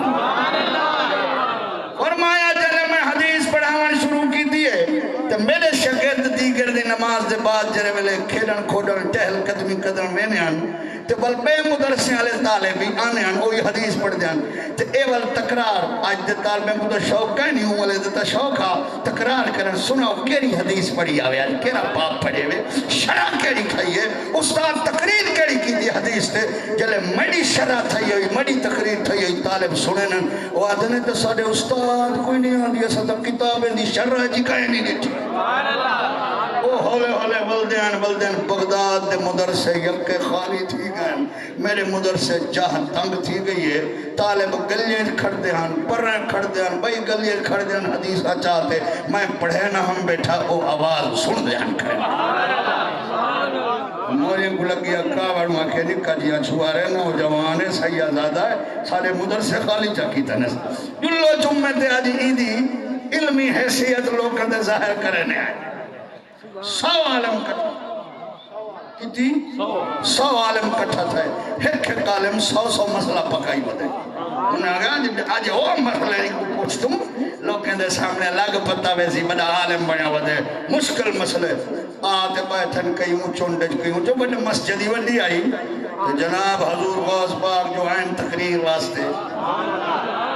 فرمایا جلے میں حدیث پڑھاویں شروع کی دیئے تے میرے شگرد دیگر دی نماز دے بعد جلے ملے کھیلن کھوڑن ٹہل قدمی قدم میں نے آن تے بل بے مدرسیں علیہ طالبی آنے آن وہی حدیث پڑھ دیان تے اے ول تقرار آج دے طالبیں کو تو شوق کہیں ہوں والے دیتا شوق ہاں تقرار کرن سناو کیری حدیث پڑھی آوے آج کیرا پاپ پڑھے ہوئے شرح کیری کھائیے استاد تقریر کیری کی دی حدیث تے جلے مڑی شرح تھائی ہوئی مڑی تقریر تھائی ہوئی طالب سنن وہ آدھنے تو سارے استاد کوئی نہیں آن دیا ساتھ کتابیں دی شرح جی کہیں نہیں دیتی وہ ہولے بلدیان بغداد دے مدرسے یکے خالی تھی گئے میرے مدرسے جہاں تنگ تھی گئی ہے طالب گلیاں کھڑ دیان پرہیں کھڑ دیان بھائی گلیاں کھڑ دیان حدیث چاہتے میں پڑھے نہ ہم بیٹھا وہ آواز سن دیان کھڑے موری عمر کو لگی کاوڑ ماں نکا جیا چھوارے نوجوان ہے سیاہ زادہ ہے سارے مدرسے خالی چاکی تنس جلو جمعے تے آج عیدی علمی حیثیت لوگ کدے ظاہر کرنے آئے 100 عالم کٹھا کتی 100 عالم کٹھا تھا ایک عالم 100 مسئلہ پکائی بدے انہیں آگا آج وہ مسئلہ نہیں کو پوچھ تم لوگ کہندے سامنے لگ پتا ویسی بڑا عالم بنا بدے مشکل مسئلے آتے بیٹھن کئی اونچون ڈج کئی اونچو بڑے مسجدی وڈی آئی تو جناب حضور غوث پاک جو آئین تقریر واسطے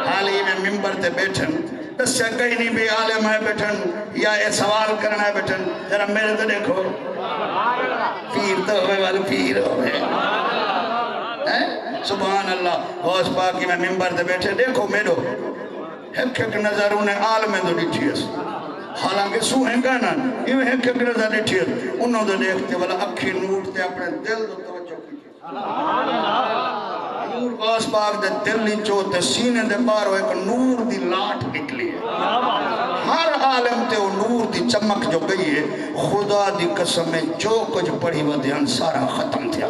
حالی میں ممبر تے بیٹھن دس سے کہیں نہیں بھی عالم ہے بیٹھن یا یہ سوال کرنا ہے بیٹھن ذرا میرے تو دیکھو پیر تو ہوئے والے پیر ہوئے سبحان اللہ غوث پاک کی میں ممبر تے بیٹھے دیکھو میرو ایک نظر انہیں عالم تو ڈٹھی ہے حالانکہ سوہیں گانا یہ ایک نظر ڈٹھی ہے انہوں نے دیکھتے والا اکھی نور تے اپنے دل تو توجہ کی نور غوث پاک دے دل نیچو تے سینے دے بارو ایک نور دی لاٹ نکلی ہے ہر عالم تے وہ نور دی چمک جو گئی ہے خدا دی قسم میں جو کچھ پڑھی وہ دھیان سارا ختم تھیا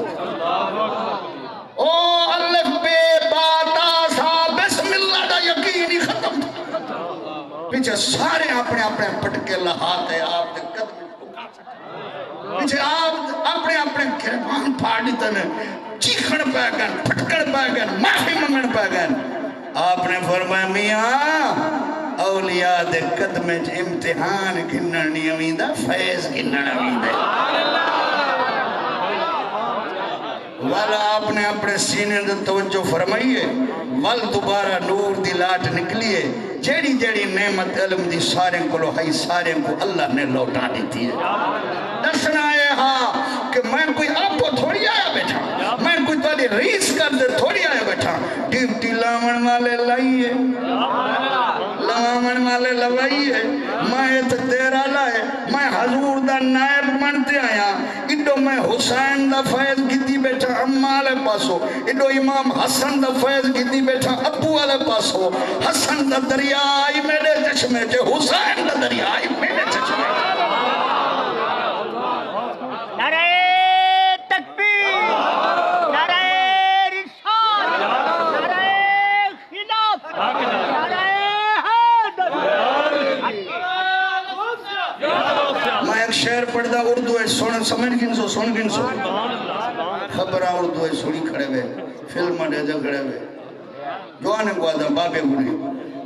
او الف بے باتا سا بسم اللہ دا یقینی ختم پیچھے سارے اپنے اپنے پٹکے لہاتے آپ دے قدم پیچھے آپ اپنے اپنے گھرمان پھاڑی تنے چیخن پہ گئن پھٹکن پہ گئن معافی منگن پہ گئن آپ نے فرمایا میاں اولیاء دے قدم امتحان گنن نہیں امیدہ فیض گنن امیدہ والا آپ نے اپنے سینے دے توجہ فرمائیے وال دوبارہ نور دی لاٹ نکلیے جیڑی جیڑی نعمت علم دی سارے کو لوہائی سارے کو اللہ نے لوٹا دیتی ہے دسنا ہے ہاں کہ میں کوئی آپ کو تھوڑی آیا بیٹھا میں کوئی تاری ریس کر دے تھوڑی آیا بیٹھا ڈیوٹی لامن والے لائیے لامن والے لوائیے میں تو تیرا لائے میں حضور دا نائب منتے آیا اڈو میں حسین دا فیض گیتی بیٹھا اممہ والے پاسو اڈو امام حسن دا فیض گیتی بیٹھا ابو والے پاسو حسن دا دریائی میرے چشمے جے حسین دا دریائی میرے چشمے نعرہ تکبیر نعرہ رسالت نعرہ خلافت نعرہ حیدر میں ایک شعر پڑھدا اردو ہے سمجھ گن سو خبرہ اردو ہے سنی کھڑے ہوئے فلم دے جھگڑے ہوئے جو آنے کو آدھا بابے گھڑی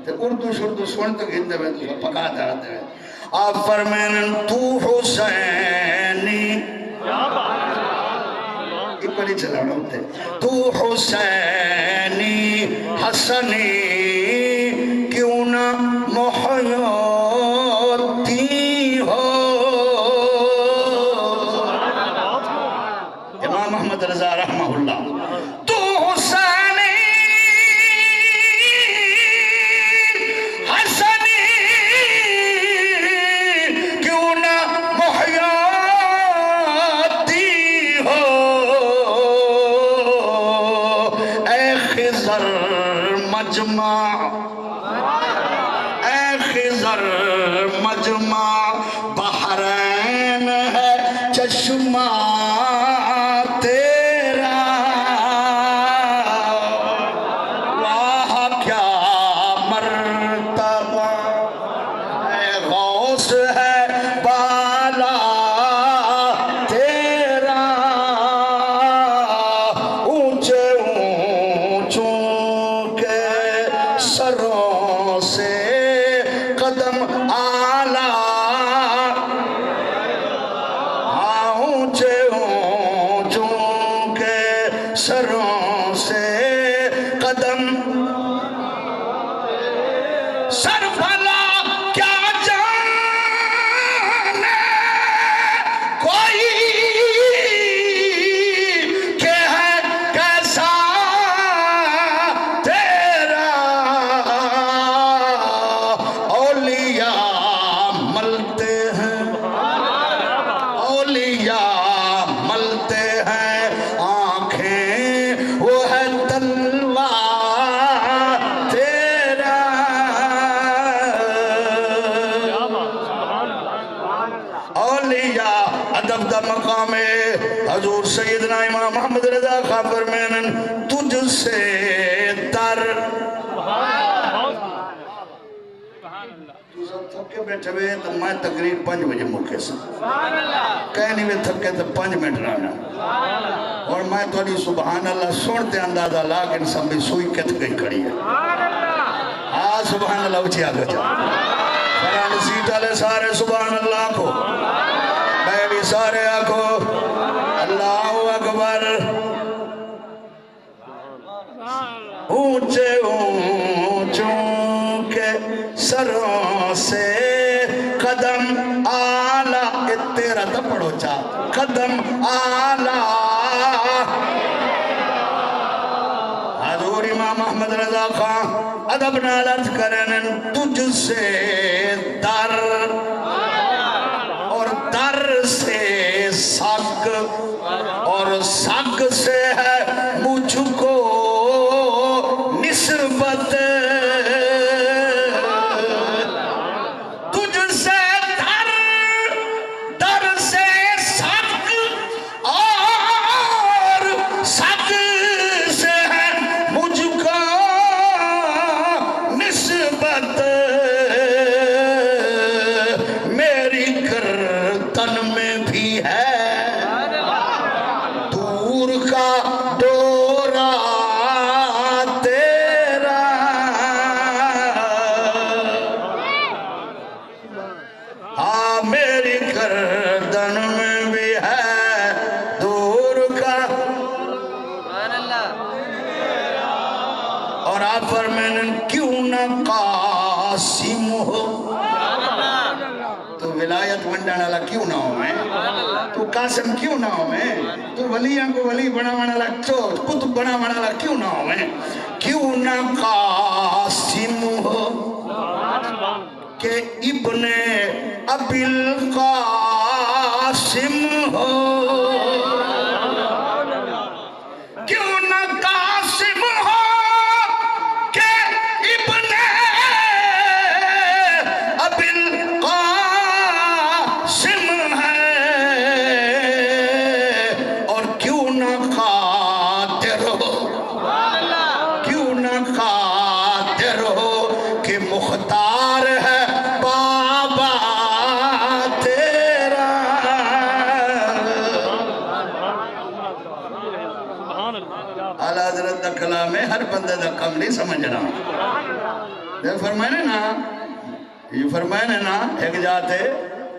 تے اردو شردو سن تو گھندے ہوئے تو پکاتا رہتے ہیں آپ فرمین تو حسینی یہ پڑھی چلانا ہوتے تو حسینی حسنی کیوں نہ محیاتی ہو امام محمد رضا رحمہ اللہ تو حسینی حسنی کیوں نہ محیاتی ہو اے خضر مجمع اے خضر مجمع بحرین ہے چشمہ سروں سے قدم سر بھلا کیا جان ادب دا مقام ہے حضور سیدنا امام محمد رضا خان فرمائن تجھ سے در تھکے بیٹھے ہوئے تو میں تقریر 5 بجے مکے سے کہنی میں تھکے تو 5 منٹ رہنا اور میں تھوڑی سبحان اللہ سنتے اندازہ لیکن سب بھی سوئی کت گئی کھڑی ہے سبحان اللہ اچھی آگے جا فران سیٹ والے سارے سبحان اللہ کو میں بھی سارے آگو اللہ اکبر اونچے اونچوں کے سروں سے قدم آلہ تیرا تو پڑھو چاہ قدم آلہ حضور امام احمد رضا خان ادب نالت کرن تجھ سے در اور در سے سگ اور سگ سے ہے مجھ کو نسبت تجھ سے در در سے سگ اور سگ سے ہے مجھ کو نسبت میری گردن میں بھی ہے دور کا ڈورا تیرا ہاں میری گردن میں بھی ہے دور کا اور آپ فرمائیں کیوں نہ قاسم ہو تو ولایت ونڈن والا کیوں نہ ہو میں تو قاسم کیوں نہ ہو میں تو ولیاں کو ولی بناوان والا قطب بناوان والا کیوں نہ ہو میں کیوں نہ قاسم ہو کہ ابن ابی القاسم ہو کیوں نہ قاسم ہو کہ ابن ابی القاسم ہے اور کیوں نہ قادر ہو کیوں نہ قادر ہو کہ مختار ہے بابا تیرا اعلیٰ حضرت دا کلام ہے ہر بندے دا کم نہیں سمجھنا یہ فرمائنے نا ایک جاتے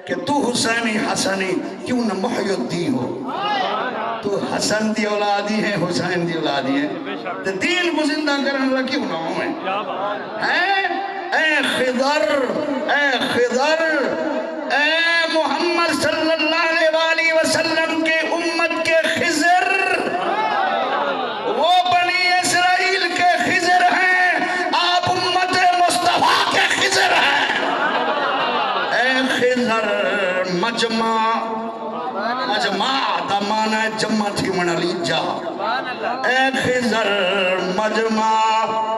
کہ تو حسینی حسنی کیوں نہ محی الدین ہو تو حسن دی اولادی ہے حسین دی اولادی ہے تو دین کو زندہ کرنے لگا کیوں نہ ہوں میں اے خضر اے محمد صلی اللہ علیہ وسلم کے امت کے خضر وہ بنی اسرائیل کے خضر ہیں آپ امت مصطفیٰ کے خضر ہیں اے خضر مجمع دمانہ جمع تھی منالی جا اے خضر مجمع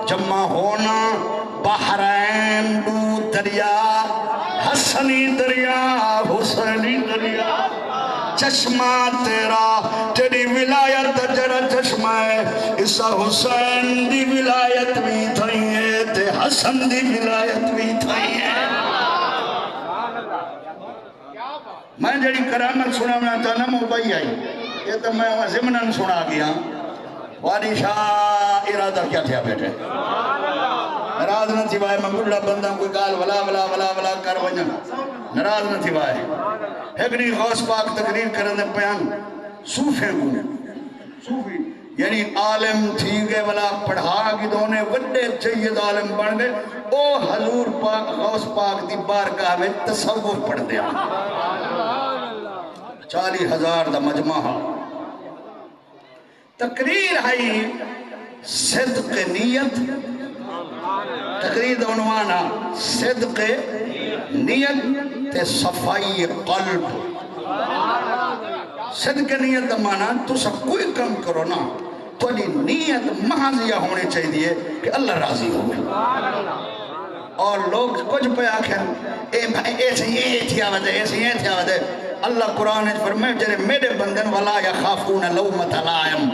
جمع ہونا بحرین دو دریا حسنی دریا حسینی دریا چشمہ تیرا تیری ولایت جڑا چشمہ ہے اسا حسین دی ولایت بھی تھئی ہے تے حسن دی ولایت بھی تھئی ہے میں جڑی کرامت سناونا چاہنا موبائی آئی یہ تو میں وہاں زمنان سنا گیا وادی شاہ ارادہ کیا تھیا بیٹھے نراز نہ تھی بھائی میں بڑھا بندہ کوئی کال ولا کر وجہ نراز نہ تھی بھائی ایکنی غوث پاک تقریر کرنے پیان صوفیں کو صوفی یعنی عالم تھی گئے ولا پڑھا کی دونے وڈے چید عالم بن گئے او حضور پاک غوث پاک دی بارگاہ میں تصور پڑھ دیا 40,000 دا مجمع تقریر ہے صدق نیت تقریر دا عنوانہ صدق نیت تے صفائی قلب صدق نیت دا معنی تو سب کوئی کم کرو نا تو نیت محض یہ ہونے چاہیے کہ اللہ راضی ہو اور لوگ کچھ پہ آکھیں اے بھائی ایسے یہ تھی آوت ہے ایسے یہ تھی آوت ہے اللہ قرآن فرمائے جرے میرے بندن ولا یخافون لومۃ لائم،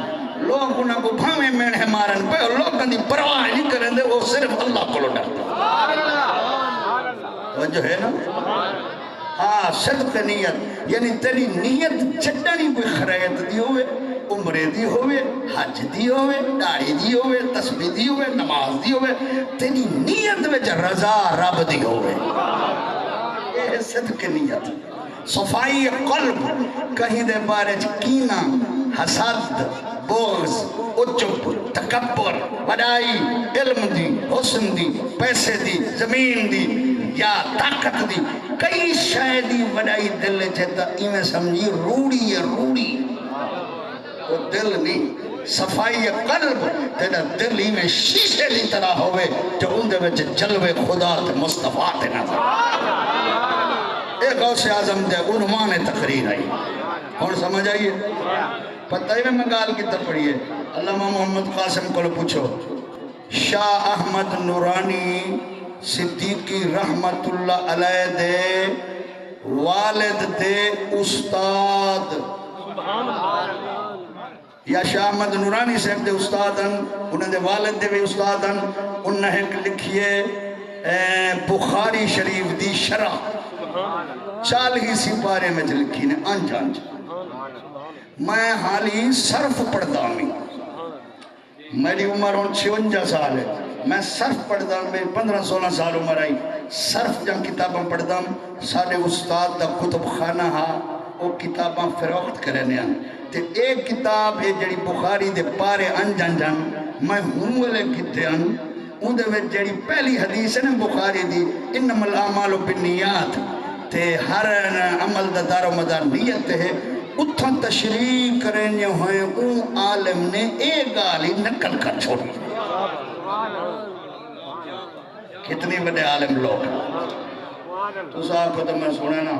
لوگ انہاں کو بھاویں مینے مارن پہ اور لوگوں دی پرواہ نہیں کرن دے، وہ صرف اللہ کو ڈرتے وجہ ہے نا۔ ہاں صدق نیت یعنی تیری نیت چٹانی کوئی خرائط دی ہوئے، عمرے دی ہوئے، حج دی ہوئے، داڑھی دی ہوئے، تسبیح دی ہوئے، نماز دی ہوئے، تیری نیت وچ رضا رب دی ہوئے، یہ صدق نیت۔ صفائی قلب کہیں دے بارے کینہ، حسد، بغض، عجب، تکبر، وڈائی، علم دی، حسن دی، پیسے دی، زمین دی یا طاقت دی، کئی شاید دی وڈائی دل چہتا ایمیں سمجھی روڑی ہے، روڑی وہ دل نہیں۔ صفائی قلب تیرا دل ایمیں شیشے دی طرح ہوئے جو ان دے وچ جلوے خدا تے مصطفیٰ تے نظر۔ ایک غوث اعظم دے عنوان تقریر آئی، اور سمجھ آئیے پتہ ہی میں گال کی طرف پڑھئے۔ علامہ محمد قاسم کو پوچھو، شاہ احمد نورانی صدیقی رحمت اللہ علیہ دے والد دے استاد یا شاہ احمد نورانی صاحب دے استادن، انہیں دے والد دے بھی استادن، انہیں ایک لکھئے بخاری شریف دی شرح 40 سپارے میں لکھی نے انج میں حالی صرف پڑھتا ہوں، میری عمر 56 سال ہے، میں صرف پڑھتا ہوں، میری 15-16 سال عمر آئی، صرف جب کتاباں پڑھتا ہوں، سارے استاد دا کتب خانہ ہا وہ کتاباں فروخت کرنے ہیں، تے ایک کتاب ہے جڑی بخاری دے پارے انجان جان میں ہوں لے کتے ہیں، ان دے میں جڑی پہلی حدیث ہے نا بخاری دی، انما الاعمال بالنیات، تے ہر عمل دا دار و مدار نیت ہے، اتھا تشریح کرنے ہوئے اون عالم نے ایک گالی نکل کر چھوڑی۔ کتنی بڑے عالم لوگ تو صاحب کو تو میں سنے نا،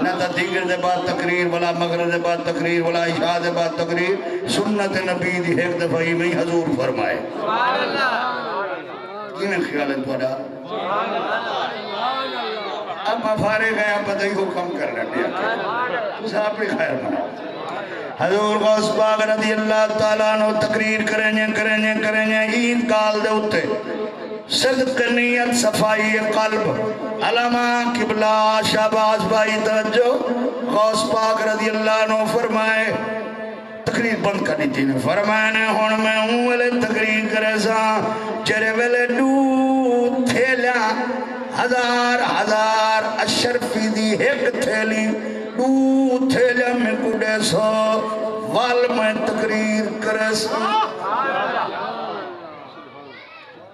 نہ تا دیگر دے بعد تقریر ولا مغرب دے بعد تقریر ولا عشاء دے بعد تقریر، سنت نبی دی ایک دفعی میں حضور فرمائے۔ کینے خیال ہے توڑا؟ اب مفارے گئے اب پتہ ہی حکم کر رہے ہیں، تو صاحب بھی خیر مناؤ۔ حضور غوث پاک رضی اللہ تعالیٰ عنہ تقریر کریں عید کال دے اتے صدق نیت صفائی قلب علامہ قبلہ شہباز بھائی توجہ غوث پاک رضی اللہ عنہ فرمائے تقریر بند کرنی تھی فرمائے نے ہون میں ہوں ویلے تقریر کرے سا چرے ویلے دو تھیلیاں ہزار اشرفی دی ایک تھیلی دو تھیلیاں میں کڑے سو وال میں تقریر کرے سا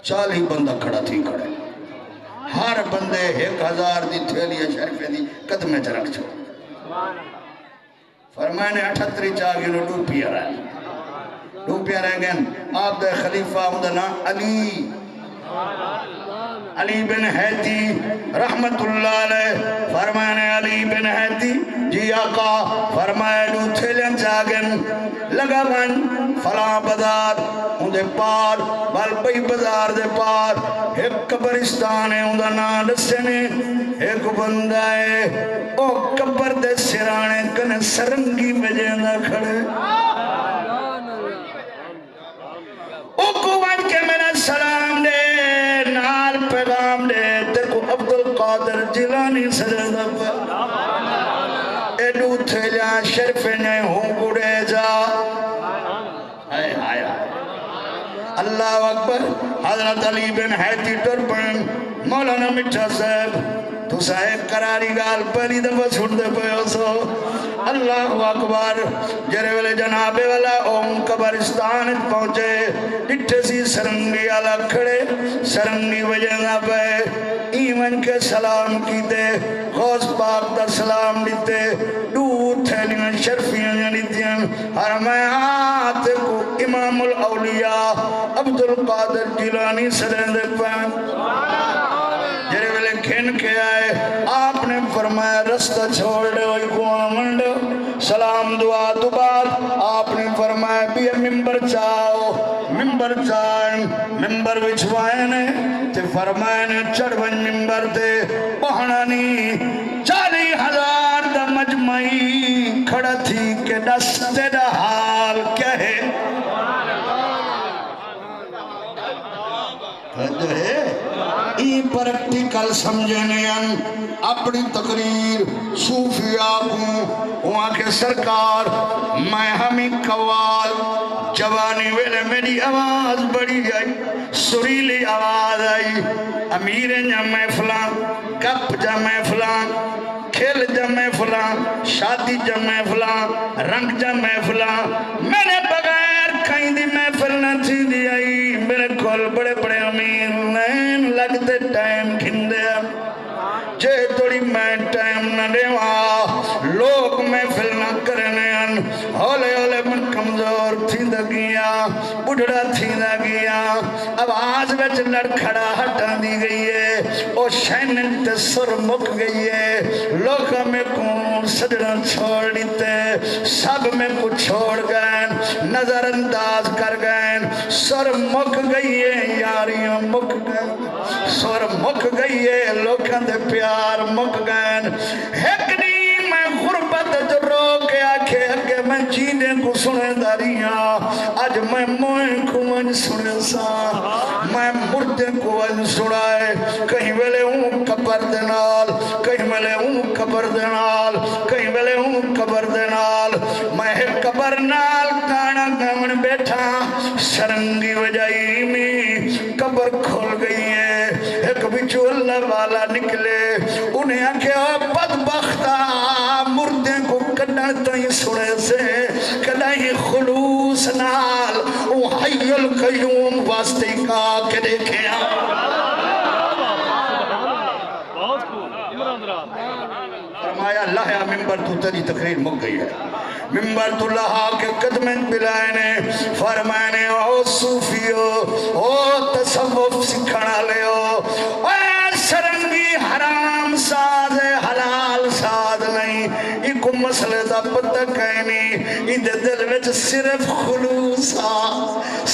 40 بندہ کھڑا تھی کھڑے ہر بندے 1000 دی تھیلی اشرفی دی قدمے چرک چھو فرمائے نے 38 چاگی نو ڈوپیا رہے گئن آپ دے خلیفہ مدنہ علی بن حیتی رحمت اللہ علیہ فرمائے نے علی بن حیتی جی آقا فرمائے نو تھیلن چاگن لگا من فلاں بازار اندے پار بالپئی بازار دے پار ایک قبرستان ہے اندھا نام دسنے ایک بندہ ہے او قبر دے سرانے کنے سرنگی بجیندہ کھڑے او کو بن کے میرا سلام دے نال پیغام دے تکو عبدالقادر جیلانی سجدہ پر ایڈو تھیلیاں شرف نے ہوں گڑے جا اللہ اکبر حضرت علی بن حیتی ٹرپن مولانا مٹھا صاحب تو صاحب قراری گال پہلی دفعہ چھوڑ دے پہ ہو سو اللہ اکبر جرے والے جنابے والا اوم قبرستان پہنچے ڈٹھے سی سرنگی آلہ کھڑے سرنگی وجہ پہ ایمن کے سلام کیتے غوث پاک دا سلام دیتے دور تھیلیاں شرفیاں دیتیاں حرمیات کو امام الاولیاء عبدالقادر جیلانی سرندے پہ جرے والے کھن کے آئے آپ نے فرمایا رستہ چھوڑ دے ہوئی کواں منڈو سلام دعا تو بعد آپ نے فرمایا بھی ممبر چاہو ممبر چاہیں ممبر بچھوائے نے تے فرمائے نے چڑھویں ممبر تے پہنانی 40,000 پریکٹیکل سمجھنے اپنی تقریر صوفیاء کو وہاں کے سرکار میں ہمیں قوال جوانی ویلے میری آواز بڑی آئی سریلی آواز آئی امیر جا محفلاں کپ جا محفلاں کھیل جا محفلاں شادی جا محفلاں رنگ جا محفلاں میں نے بغیر کہیں دی محفل نہ تھی دی آئی میرے کول بڑے بڑے امیر نین لگتے ٹائم کھندے جے توڑی میں ٹائم نہ دیوا لوگ محفل نہ کرنے ہولے ہولے من کمزور تھی دا گیا بڑھڑا تھی دا گیا آواز وچ لڑکھڑا ہٹا دی گئی ہے او شینن تے سر مک گئی ہے لوگا میں کون سجڑا چھوڑ دیتے سب میں کو چھوڑ گئے نظر انداز کر گئے سر مک گئی ہے یاریاں مک گئے سر مک گئی ہے لوگاں دے پیار مک گئے ایک نہیں میں غربت جو رو کے آکھے اگے میں جینے کو سنے داریاں آج میں موئن کو من سنے سا میں مردے کو من سنائے کہیں ویلے ہوں قبر دینال کہیں ویلے ہوں قبر دینال کہیں ویلے ہوں قبر دینال میں ایک قبر نال کانا گمن بیٹھا سرنگی وجائی میں قبر کھول گئی ہے ایک بچو اللہ والا نکلے انہیں آکھے بدبختہ مردے کو کنا تائیں سنے سے کنا ہی خلوص نال او حی القیوم واسطے کا کے دیکھیں فرمایا اللہ یا ممبر تو تری تقریر مک گئی ہے ممبر تو لہا کے قدمیں بلائنے فرمانے او صوفیو او تصوف سکھنا لیو اے سرنگی حرام ساز حلال ساز نہیں ایک مسئلے دا پتہ کہنی ایدے دل وچ صرف خلوصا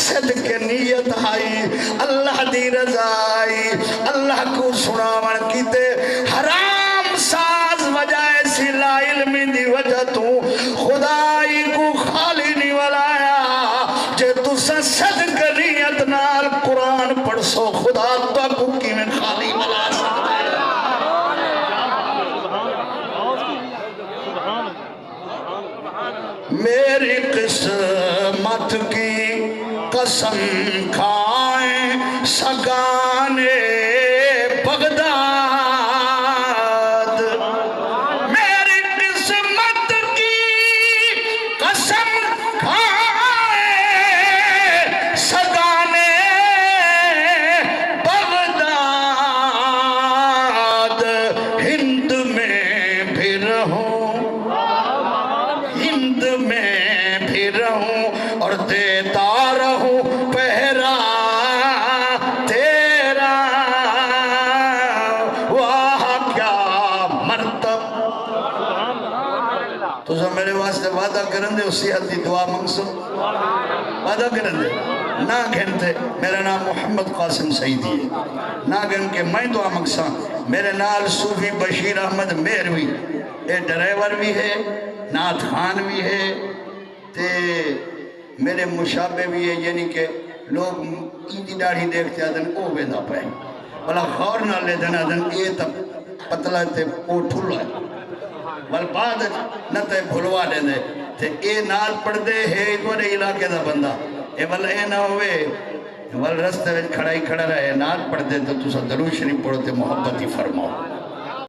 صدق نیت آئی اللہ دی رضائی اللہ کو سناون کیتے حرام ساز وجہ سی لا علمی دی وجہ تو خدائی کو خالی نہیں ولایا جے تو صدق نیت نال قرآن پڑھ سو خدا تو کو کی میں خالی ولا سکتا ہے میری قسمت کی قسم کھائیں سگانے بغداد میری قسمت کی قسم کھائیں سگانے بغداد ہند میں بھی رہوں ہند میں بھی رہوں اور دیتا رہوں پہرا تیرا واہ کیا مرتب تو سب میرے واسطے وعدہ کرن دے اسی حد دی دعا منگسو وعدہ کرن دے نہ گھنتے میرا نام محمد قاسم سعیدی ہے نہ گھن کے میں دعا منگسا میرے نال صوفی بشیر احمد مہروی اے ڈرائیور بھی ہے نعت خان بھی ہے تے میرے مشابہ بھی ہے یعنی کہ لوگ ایدی ڈاڑھی دیکھتے آدھن او بیدہ پہ بلا غور نہ لے دن آدھن اے تا پتلا تے او ٹھولا ہے بل بعد نہ تے بھلوا لے دے تے اے نعت پڑھ دے ہے ایک علاقے دا بندہ اے بل اے نہ ہوئے بل رستے وچ کھڑائی کھڑا رہے نعت پڑھ دے تو تسا درود شریف پڑھو تے محبت ہی فرماؤ